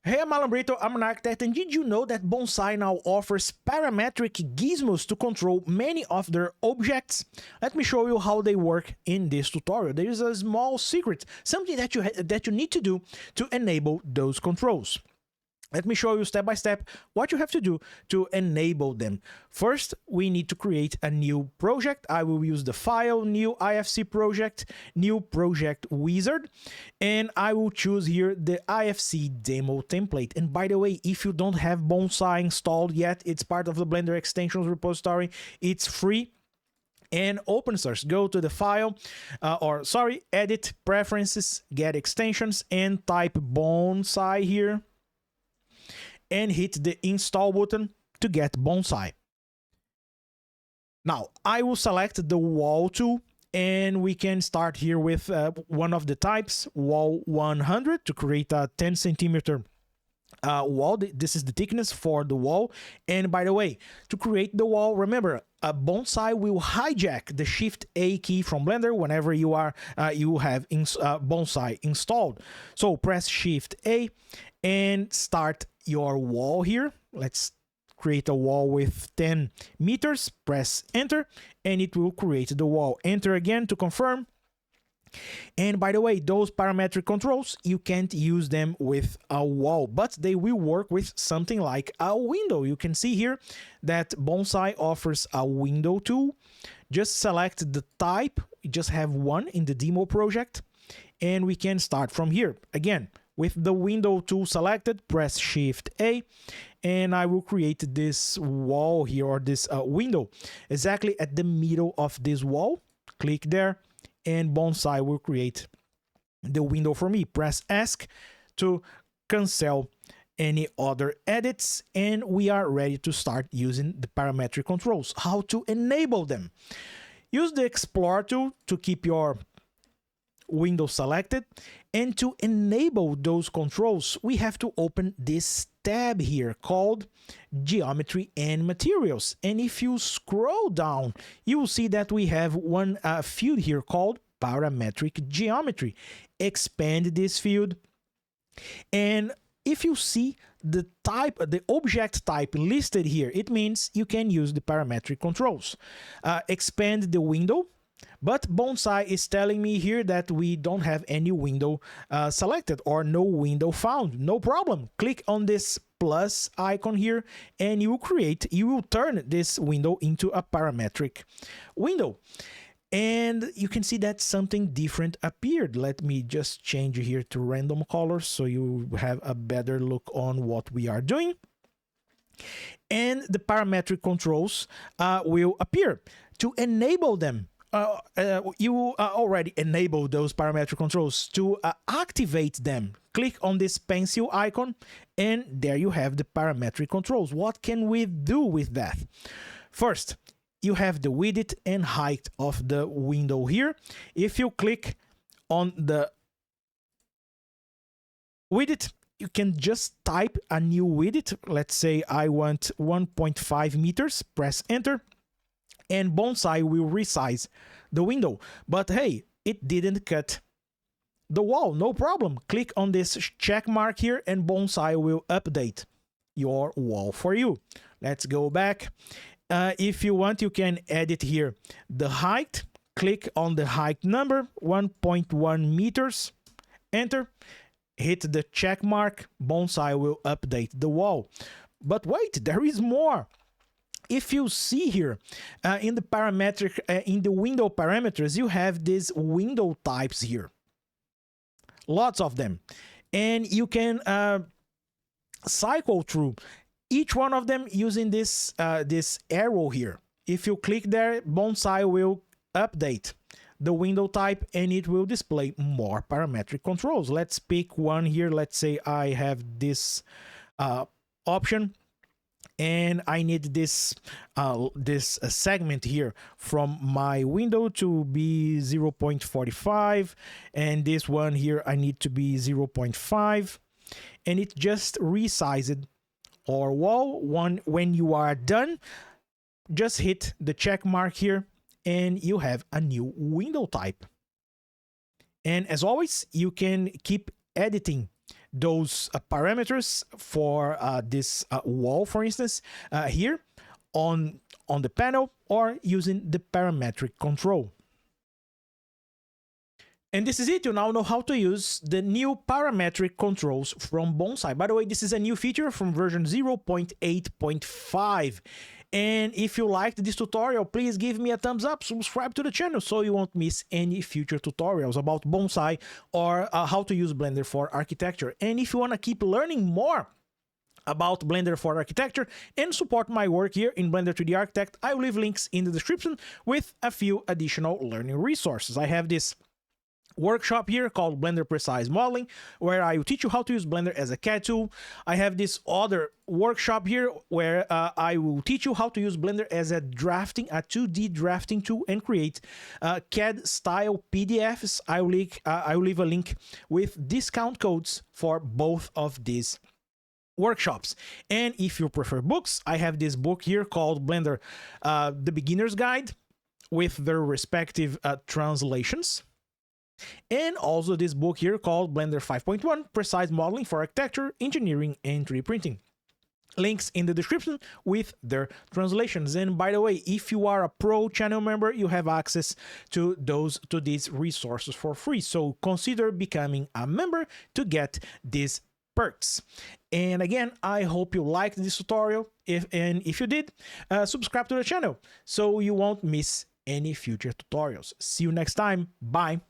Hey, I'm Alan Brito, I'm an architect, and did you know that Bonsai now offers parametric gizmos to control many of their objects? Let me show you how they work in this tutorial. There is a small secret, something that you need to do to enable those controls. Let me show you step by step what you have to do to enable them. First, we need to create a new project. I will use the file, new IFC project, new project wizard, and I will choose here the IFC demo template. And by the way, if you don't have Bonsai installed yet, it's part of the Blender extensions repository. It's free and open source. Go to the file, edit, preferences, get extensions, and type Bonsai here, and hit the install button to get Bonsai. Now, I will select the wall tool, and we can start here with one of the types, wall 100, to create a 10 centimeter wall. This is the thickness for the wall. And by the way, to create the wall, remember, Bonsai will hijack the Shift A key from Blender whenever you have Bonsai installed. So press Shift A and start your wall here. Let's create a wall with 10 meters. Press enter and it will create the wall. Enter again to confirm. And by the way, those parametric controls, you can't use them with a wall, but they will work with something like a window. You can see here that Bonsai offers a window tool. Just select the type. You just have one in the demo project, and we can start from here. Again, with the window tool selected, press Shift A, and I will create this wall here, or this window, exactly at the middle of this wall. Click there, and Bonsai will create the window for me. Press Ask to cancel any other edits, and we are ready to start using the parametric controls. How to enable them? Use the Explore tool to keep your window selected, and to enable those controls, we have to open this tab here called Geometry and Materials. And if you scroll down, you will see that we have one field here called Parametric Geometry. Expand this field, and if you see the type, the object type listed here, it means you can use the parametric controls. Expand the window. But Bonsai is telling me here that we don't have any window selected, or no window found. No problem. Click on this plus icon here, and you will turn this window into a parametric window. And you can see that something different appeared. Let me just change here to random colors so you have a better look on what we are doing. And the parametric controls will appear. To enable them, you already enable those parametric controls. To activate them, click on this pencil icon, and there you have the parametric controls. What can we do with that? First, you have the width and height of the window here. If you click on the width, you can just type a new width. Let's say I want 1.5 meters. Press enter, and Bonsai will resize the window. But hey, it didn't cut the wall. No problem. Click on this check mark here, and Bonsai will update your wall for you. Let's go back. If you want, you can edit here the height. Click on the height number, 1.1 meters. Enter. Hit the check mark. Bonsai will update the wall. But wait, there is more. If you see here in the parametric, in the window parameters, you have these window types here. Lots of them. And you can cycle through each one of them using this arrow here. If you click there, Bonsai will update the window type, and it will display more parametric controls. Let's pick one here. Let's say I have this option, and I need this segment here from my window to be 0.45, and this one here I need to be 0.5, and it just resized our wall. When you are done, just hit the check mark here, and you have a new window type. And as always, you can keep editing those parameters for this wall, for instance, here on the panel, or using the parametric control. And this is it. You now know how to use the new parametric controls from Bonsai. By the way, this is a new feature from version 0.8.5. And if you liked this tutorial, please give me a thumbs up, subscribe to the channel so you won't miss any future tutorials about Bonsai or how to use Blender for architecture. And if you want to keep learning more about Blender for architecture and support my work here in Blender 3D Architect, I will leave links in the description with a few additional learning resources. I have this workshop here called Blender Precise Modeling, where I will teach you how to use Blender as a CAD tool. I have this other workshop here where I will teach you how to use Blender as a 2D drafting tool and create CAD style PDFs. I will leave a link with discount codes for both of these workshops. And if you prefer books, I have this book here called Blender The Beginner's Guide with their respective translations. And also this book here called Blender 5.1 Precise Modeling for Architecture, Engineering, and 3D Printing. Links in the description with their translations. And by the way, if you are a pro channel member, you have access to these resources for free. So consider becoming a member to get these perks. And again, I hope you liked this tutorial. If you did, subscribe to the channel so you won't miss any future tutorials. See you next time. Bye.